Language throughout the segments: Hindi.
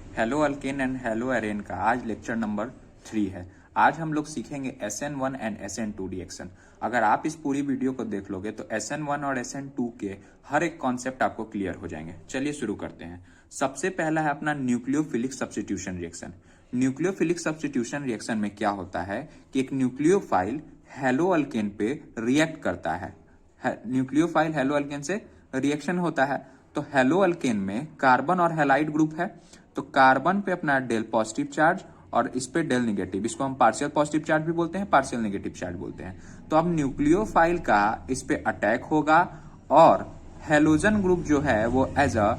हेलो अल्केन एंड हेलो एरेन का आज लेक्चर नंबर 3 है। आज हम लोग सीखेंगे SN1 एंड SN2 रिएक्शन। अगर आप इस पूरी वीडियो को देख लोगे तो SN1 और SN2 के हर एक कॉन्सेप्ट आपको क्लियर हो जाएंगे। चलिए शुरू करते हैं। सबसे पहला है अपना nucleophilic substitution reaction. Nucleophilic substitution reaction में क्या होता है कि एक न्यूक्लियोफाइल हेलो अल्केन पे रिएक्ट करता है। न्यूक्लियोफाइल हेलो अल्केन से रिएक्शन होता है। तो हेलो अल्केन में कार्बन और हैलाइड ग्रुप है, तो कार्बन पे अपना डेल पॉजिटिव चार्ज और इस पे डेल नेगेटिव, इसको हम पार्शियल पॉजिटिव चार्ज भी बोलते हैं, पार्शियल नेगेटिव चार्ज बोलते हैं। तो अब न्यूक्लियोफाइल का इस पे अटैक होगा और हेलोजन ग्रुप जो है वो as a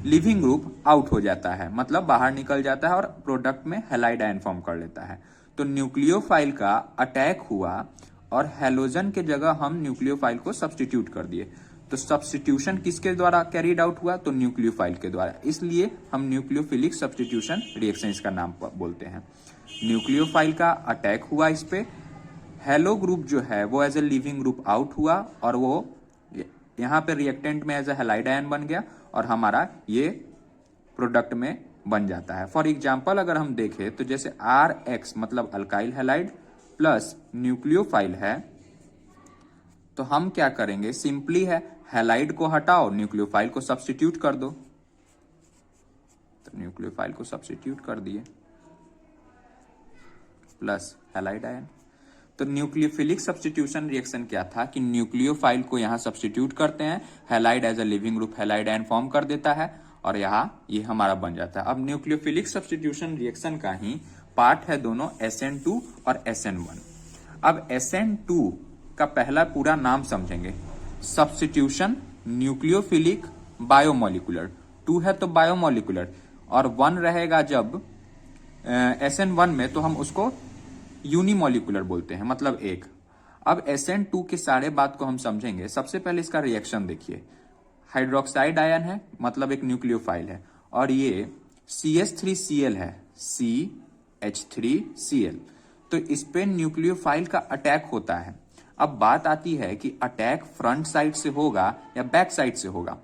leaving group out हो जाता है, मतलब बाहर निकल जाता है और प्रोडक्ट में हैलाइड आयन फॉर्म कर लेता है। तो न्यूक्लियोफाइल का अटैक हुआ और हेलोजन के जगह हम न्यूक्लियोफाइल को सब्स्टिट्यूट कर दिए। तो सब्स्टिट्यूशन किसके द्वारा कैरीड आउट हुआ? तो न्यूक्लियोफाइल के द्वारा, इसलिए हम न्यूक्लियोफिलिक सब्स्टिट्यूशन रिएक्शन इसका नाम बोलते हैं। न्यूक्लियोफाइल का अटैक हुआ इस पे, हेलो ग्रुप जो है वो as a leaving group out हुआ और वो यहाँ पे रिएक्टेंट में एज ए हैलाइड आयन बन गया और हमारा ये प्रोडक्ट में बन जाता है। फॉर एग्जाम्पल अगर हम देखें तो जैसे RX मतलब अल्काइल हैलाइड प्लस न्यूक्लियोफाइल है, तो हम क्या करेंगे, सिंपली है हैलाइड को हटाओ, न्यूक्लियोफाइल को सब्स्टिट्यूट कर दो। तो न्यूक्लियोफाइल को सब्स्टिट्यूट कर दिए प्लस हैलाइड आयन। तो न्यूक्लियोफिलिक सब्स्टिट्यूशन रिएक्शन क्या था कि न्यूक्लियोफाइल को यहां सब्स्टिट्यूट करते हैं, halide as a leaving group halide ion form कर देता है और यहाँ ये हमारा बन जाता है। अब न्यूक्लियोफिलिक सब्स्टिट्यूशन रिएक्शन का ही पार्ट है दोनों SN2 और SN1। अब SN2 का पहला पूरा नाम समझेंगे, सब्स्टिट्यूशन न्यूक्लियोफिलिक बायोमोलिकुलर। 2 है तो बायोमोलिकुलर और 1 रहेगा जब SN1 में, तो हम उसको यूनिमोलिकुलर बोलते हैं, मतलब एक। अब SN2 के सारे बात को हम समझेंगे। सबसे पहले इसका रिएक्शन देखिए, हाइड्रोक्साइड आयन है मतलब एक न्यूक्लियोफाइल है और ये CH3Cl है, CH3Cl। तो इस पे न्यूक्लियोफाइल का अटैक होता है। अब बात आती है कि अटैक फ्रंट साइड से होगा या बैक साइड से होगा।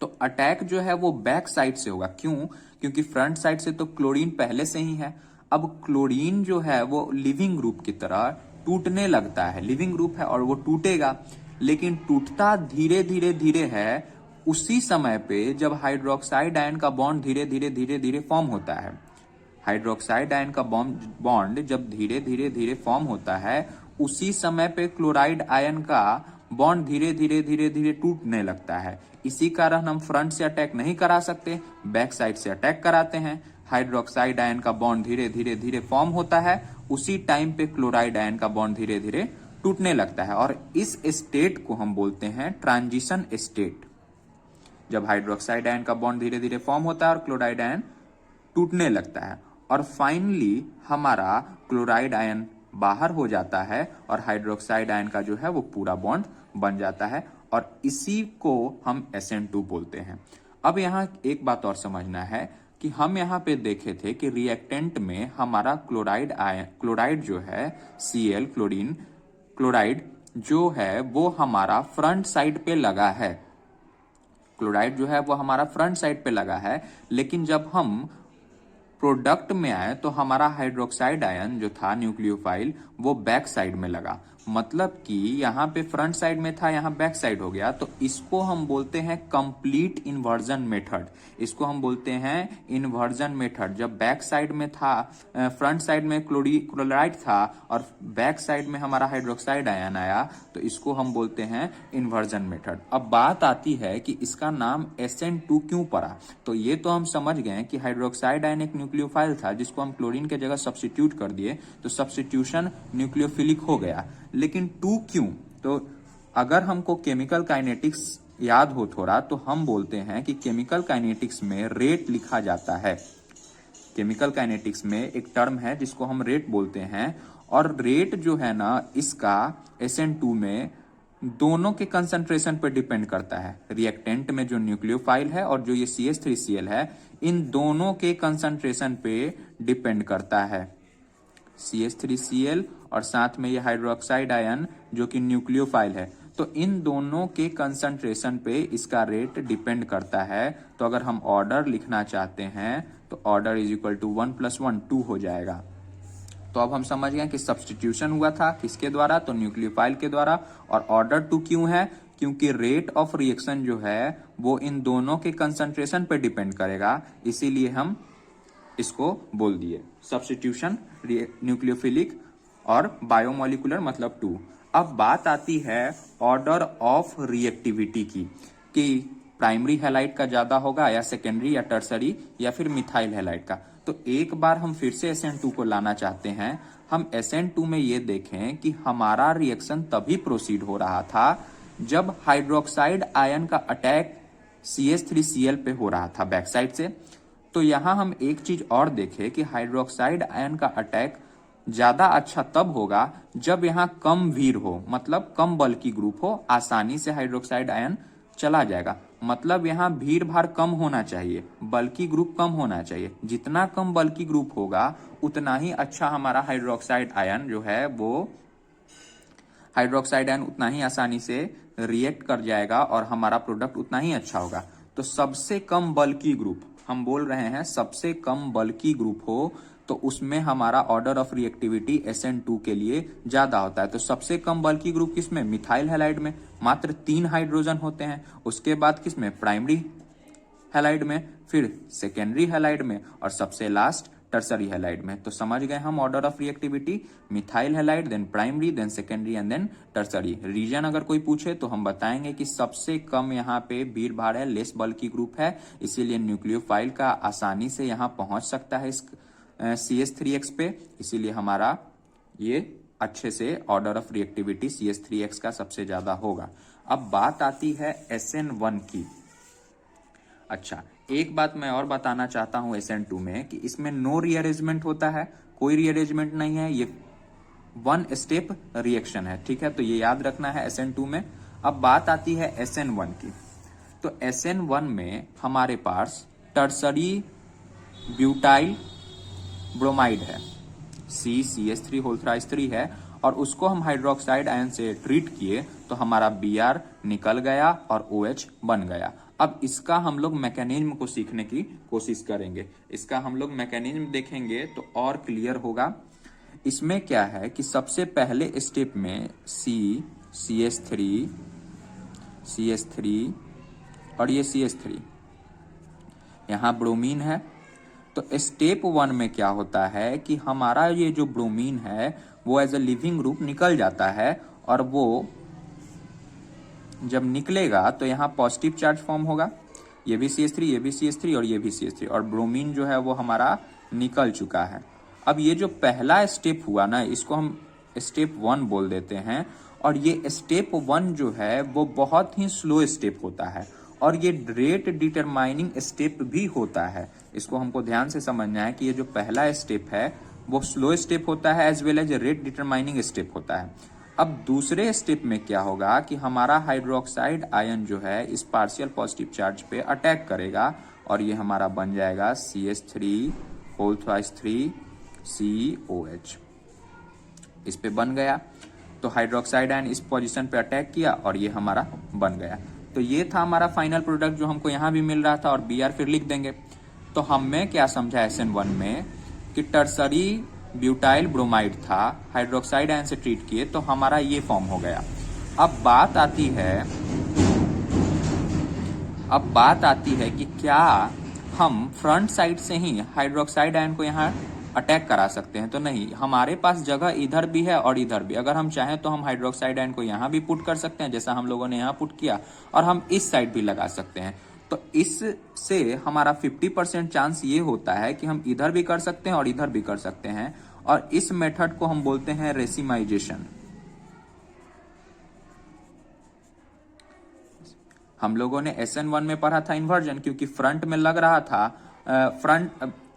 तो अटैक जो है वो बैक साइड से होगा। क्यों? क्योंकि फ्रंट साइड से तो क्लोरीन पहले से ही है। अब क्लोरीन जो है वो लिविंग ग्रुप की तरह टूटने लगता है, लिविंग ग्रुप है और वो टूटेगा, लेकिन टूटता धीरे धीरे धीरे है उसी समय पे जब हाइड्रोक्साइड आयन का बॉन्ड धीरे धीरे धीरे धीरे फॉर्म होता है। हाइड्रोक्साइड आयन का बॉन्ड जब धीरे धीरे धीरे फॉर्म होता है, उसी समय पे क्लोराइड आयन का बॉन्ड धीरे धीरे धीरे धीरे टूटने लगता है। इसी कारण हम फ्रंट से अटैक नहीं करा सकते, बैक साइड से अटैक कराते हैं। हाइड्रोक्साइड आयन का बॉन्ड धीरे धीरे धीरे फॉर्म होता है, उसी टाइम पे क्लोराइड आयन का बॉन्ड धीरे धीरे टूटने लगता है और इस स्टेट को हम बोलते हैं ट्रांजिशन स्टेट। जब हाइड्रोक्साइड आयन का बॉन्ड धीरे धीरे फॉर्म होता है और क्लोराइड आयन टूटने लगता है और फाइनली हमारा क्लोराइड आयन बाहर हो जाता है और हाइड्रोक्साइड आयन का जो है वो पूरा बॉन्ड बन जाता है और इसी को हम SN2 बोलते हैं। अब यहाँ एक बात और समझना है कि हम यहाँ पे देखे थे कि रिएक्टेंट में हमारा क्लोराइड जो है Cl क्लोरीन क्लोराइड जो है वो हमारा फ्रंट साइड पे लगा है। क्लोराइड जो है वो हमारा फ्रंट साइड पे लगा है, लेकिन जब हम प्रोडक्ट में आए तो हमारा हाइड्रोक्साइड आयन जो था न्यूक्लियोफाइल वो बैक साइड में लगा। मतलब कि यहाँ पे फ्रंट साइड में था, यहाँ बैक साइड हो गया। तो इसको हम बोलते हैं कंप्लीट इन्वर्जन मेथड। इसको हम बोलते हैं इन्वर्जन मेथड। जब बैक साइड में था, फ्रंट साइड में क्लोराइड था और बैक साइड में हमारा हाइड्रोक्साइड आयन आया, तो इसको हम बोलते हैं इन्वर्जन मेथड। अब बात आती है कि इसका नाम SN2 क्यों पड़ा। तो ये तो हम समझ गए कि हाइड्रोक्साइड आयन एक न्यूक्लियोफाइल था जिसको हम क्लोरीन के जगह सब्स्टिट्यूट कर दिए, तो सब्स्टिट्यूशन न्यूक्लियोफिलिक हो गया। लेकिन 2 क्यों? तो अगर हमको केमिकल काइनेटिक्स याद हो थोड़ा, तो हम बोलते हैं कि केमिकल काइनेटिक्स में रेट लिखा जाता है। केमिकल काइनेटिक्स में एक टर्म है जिसको हम रेट बोलते हैं और रेट जो है ना इसका SN2 में दोनों के कंसंट्रेशन पर डिपेंड करता है। रिएक्टेंट में जो न्यूक्लियोफाइल है और जो ये CH3Cl है, इन दोनों के कंसंट्रेशन पे डिपेंड करता है। CH3Cl और साथ में ये हाइड्रोक्साइड आयन जो कि न्यूक्लियोफाइल है, तो इन दोनों के कंसंट्रेशन पे इसका रेट डिपेंड करता है। तो अगर हम ऑर्डर लिखना चाहते हैं तो ऑर्डर इज इक्वल टू 1 + 1 2 हो जाएगा। तो अब हम समझ गए कि सब्स्टिट्यूशन हुआ था किसके द्वारा, तो न्यूक्लियोफाइल के द्वारा। और ऑर्डर 2 क्यों है, क्योंकि रेट ऑफ रिएक्शन जो है वो इन दोनों के कंसंट्रेशन पे डिपेंड करेगा, इसीलिए हम इसको बोल दिए सब्स्टिट्यूशन न्यूक्लियोफिलिक और बायोमोलिकुलर मतलब 2। अब बात आती है ऑर्डर ऑफ रिएक्टिविटी की, कि प्राइमरी हैलाइड का ज्यादा होगा या सेकेंडरी या टर्सरी या फिर मिथाइल हैलाइड का। तो एक बार हम फिर से SN2 को लाना चाहते हैं। हम SN2 में ये देखें कि हमारा रिएक्शन तभी प्रोसीड हो रहा था जब हाइड्रोक्साइड आयन का अटैक CH3Cl पे हो रहा था बैक साइड से। तो यहां हम एक चीज और देखें कि हाइड्रोक्साइड आयन का अटैक ज्यादा अच्छा तब होगा जब यहाँ कम भीड़ हो, मतलब कम बल्कि ग्रुप हो, आसानी से हाइड्रोक्साइड आयन चला जाएगा। मतलब यहाँ भीड़ भाड़ कम होना चाहिए, बल्कि ग्रुप कम होना चाहिए। जितना कम बल्कि ग्रुप होगा उतना ही अच्छा हमारा हाइड्रोक्साइड आयन जो है वो हाइड्रोक्साइड आयन उतना ही आसानी से रिएक्ट कर जाएगा और हमारा प्रोडक्ट उतना ही अच्छा होगा। तो सबसे कम बल्कि ग्रुप हम बोल रहे हैं, सबसे कम बल्कि ग्रुप हो तो उसमें हमारा ऑर्डर ऑफ रिएक्टिविटी SN2 के लिए ज्यादा होता है। तो सबसे कम बल्कि ग्रुप किसमें, मिथाइल हैलाइड में, मात्र 3 हाइड्रोजन होते हैं। उसके बाद किसमें, प्राइमरी हैलाइड में, फिर सेकेंडरी हैलाइड में और सबसे लास्ट टर्सरी हैलाइड में। तो समझ गए हम order of reactivity, methyl halide, then primary, then secondary and then tertiary. Reason अगर कोई पूछे तो हम बताएंगे कि सबसे कम यहाँ पे भीड़ भाड़ है, लेस बल्कि ग्रुप है, इसीलिए न्यूक्लियोफाइल का आसानी से यहाँ पहुंच सकता है इस CH3X पे, इसीलिए हमारा ये अच्छे से ऑर्डर ऑफ रिएक्टिविटी CH3X का सबसे ज्यादा होगा। अब बात आती है SN1 की। अच्छा, एक बात मैं और बताना चाहता हूं SN2 में कि इसमें नो रीअरेंजमेंट होता है, कोई रीअरेंजमेंट नहीं है, ये 1 स्टेप रिएक्शन है, ठीक है। तो ये याद रखना है SN2 में। अब बात आती है SN1 की। तो SN1 में हमारे पास टर्सरी ब्यूटाइल ब्रोमाइड है, CH3 है, और उसको हम हाइड्रोक्साइड आयन से ट्रीट किए तो हमारा Br निकल गया और OH बन गया। अब इसका हम लोग मैकेनिज्म को सीखने की कोशिश करेंगे, इसका हम लोग मैकेनिज्म देखेंगे तो और क्लियर होगा। इसमें क्या है कि सबसे पहले स्टेप में CH3 और ये CH3, यहाँ ब्रोमीन है। तो स्टेप 1 में क्या होता है कि हमारा ये जो ब्रोमीन है वो एज ए लिविंग ग्रुप निकल जाता है, और वो जब निकलेगा तो यहाँ पॉजिटिव चार्ज फॉर्म होगा, ये भी CH3, ये भी CH3 और ये भी CH3, और ब्रोमीन जो है वो हमारा निकल चुका है। अब ये जो पहला स्टेप हुआ ना, इसको हम स्टेप 1 बोल देते हैं, और ये स्टेप 1 जो है वो बहुत ही स्लो स्टेप होता है और ये रेट डिटरमाइनिंग स्टेप भी होता है। इसको हमको ध्यान से समझना है कि ये जो पहला स्टेप है वो स्लो स्टेप होता है as well as rate determining step होता है। अब दूसरे स्टेप में क्या होगा कि हमारा हाइड्रोक्साइड आयन जो है इस पार्शियल पॉजिटिव चार्ज पे अटैक करेगा और ये हमारा बन जाएगा CH3 इस पे बन गया। तो हाइड्रोक्साइड आयन इस पोजीशन पे अटैक किया और ये हमारा बन गया। तो ये था हमारा फाइनल प्रोडक्ट जो हमको यहाँ भी मिल रहा था, और Br फिर लिख देंगे। तो हमने क्या समझा SN1 में कि टर्सरी ब्यूटाइल ब्रोमाइड था, हाइड्रोक्साइड आयन से ट्रीट किए तो हमारा ये फॉर्म हो गया। अब बात आती है कि क्या हम फ्रंट साइड से ही हाइड्रोक्साइड आयन को यहाँ अटैक करा सकते हैं? तो नहीं, हमारे पास जगह इधर भी है और इधर भी। अगर हम चाहें तो हम हाइड्रोक्साइड आयन को यहाँ भी पुट कर सकते हैं जैसा हम लोगों ने यहाँ पुट किया, और हम इस साइड भी लगा सकते हैं। तो इससे हमारा 50% चांस ये होता है कि हम इधर भी कर सकते हैं और इधर भी कर सकते हैं, और इस मेथड को हम बोलते हैं रेसिमाइजेशन। हम लोगों ने SN1 में पढ़ा था इन्वर्जन, क्योंकि फ्रंट में लग रहा था,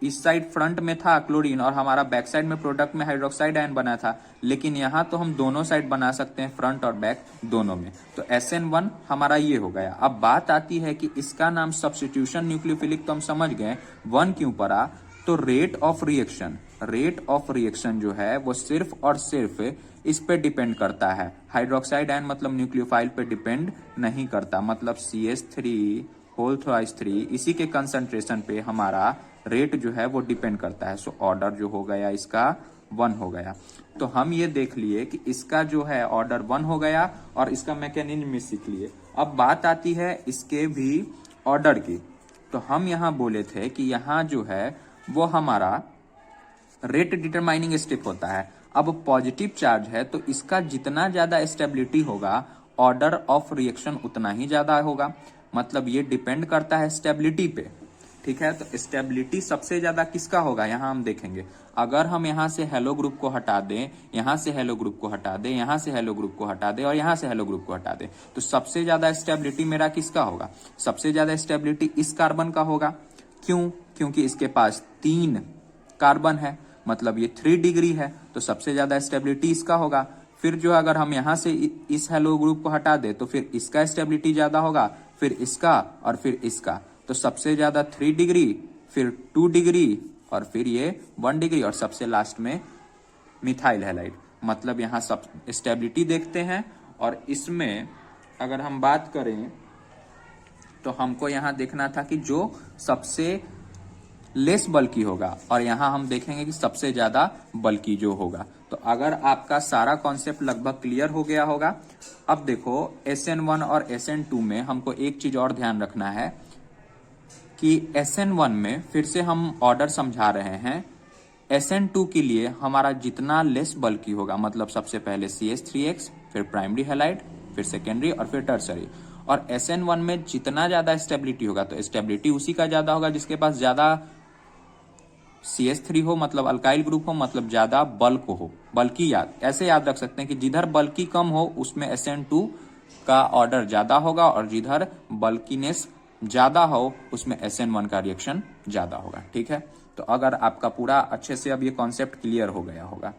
इस साइड फ्रंट में था क्लोरीन और हमारा बैक साइड में प्रोडक्ट में हाइड्रोक्साइड आयन बना था, लेकिन यहाँ तो हम दोनों साइड बना सकते हैं, फ्रंट और बैक दोनों में। तो SN1 हमारा ये हो गया। अब बात आती है कि इसका नाम सब्स्टिट्यूशन न्यूक्लियोफिलिक तो हम समझ गए, 1 क्यों पड़ा? तो रेट ऑफ रिएक्शन जो है वो सिर्फ और सिर्फ इस पे डिपेंड करता है। हाइड्रोक्साइड आयन मतलब न्यूक्लियोफाइल पे डिपेंड नहीं करता, मतलब CH3 इसी के कंसंट्रेशन पे हमारा रेट जो है वो डिपेंड करता है। सो ऑर्डर जो हो गया इसका 1 हो गया। तो हम ये देख लिए कि इसका जो है ऑर्डर 1 हो गया और इसका मैकेनिज्म भी सीख लिए। अब बात आती है इसके भी ऑर्डर की। तो हम यहाँ बोले थे कि यहाँ जो है वो हमारा रेट डिटरमाइनिंग स्टेप होता है। अब पॉजिटिव चार्ज है तो इसका जितना ज्यादा स्टेबिलिटी होगा ऑर्डर ऑफ रिएक्शन उतना ही ज्यादा होगा, मतलब ये डिपेंड करता है स्टेबिलिटी पे। ठीक है, तो स्टेबिलिटी सबसे ज्यादा किसका होगा यहाँ हम देखेंगे। अगर हम यहाँ से हेलो ग्रुप को हटा दें, यहाँ से हेलो ग्रुप को हटा दें, यहाँ से हेलो ग्रुप को हटा दें और यहाँ से हेलो ग्रुप को हटा दें, तो सबसे ज्यादा स्टेबिलिटी मेरा किसका होगा? सबसे ज्यादा स्टेबिलिटी इस कार्बन का होगा। क्यों? क्योंकि इसके पास 3 कार्बन है, मतलब ये 3 डिग्री है, तो सबसे ज्यादा स्टेबिलिटी इसका होगा। फिर जो अगर हम यहाँ से इस हेलो ग्रुप को हटा दे तो फिर इसका स्टेबिलिटी ज्यादा होगा, फिर इसका और फिर इसका। तो सबसे ज्यादा 3 डिग्री, फिर 2 डिग्री और फिर ये 1 डिग्री और सबसे लास्ट में मिथाइल हैलाइड। मतलब यहाँ सब स्टेबिलिटी देखते हैं। और इसमें अगर हम बात करें तो हमको यहाँ देखना था कि जो सबसे लेस बल्की होगा और यहाँ हम देखेंगे कि सबसे ज्यादा बल्की जो होगा। तो अगर आपका सारा कॉन्सेप्ट लगभग क्लियर हो गया होगा। अब देखो SN1 और SN2 में हमको एक चीज और ध्यान रखना है कि SN1 में फिर से हम ऑर्डर समझा रहे हैं। SN2 के लिए हमारा जितना लेस बल्की होगा, मतलब सबसे पहले CH3X, फिर प्राइमरी हैलाइड, फिर सेकेंडरी और फिर टर्सरी। और SN1 में जितना ज्यादा स्टेबिलिटी होगा तो स्टेबिलिटी उसी का ज्यादा होगा जिसके पास ज्यादा CH3 हो, मतलब अल्काइल ग्रुप हो, मतलब ज्यादा बल्क हो। बल्कि ऐसे याद रख सकते हैं कि जिधर बल्की कम हो उसमें SN2 का ऑर्डर ज्यादा होगा और जिधर बल्कीनेस ज्यादा हो उसमें SN1 का रिएक्शन ज्यादा होगा। ठीक है, तो अगर आपका पूरा अच्छे से अब ये कॉन्सेप्ट क्लियर हो गया होगा।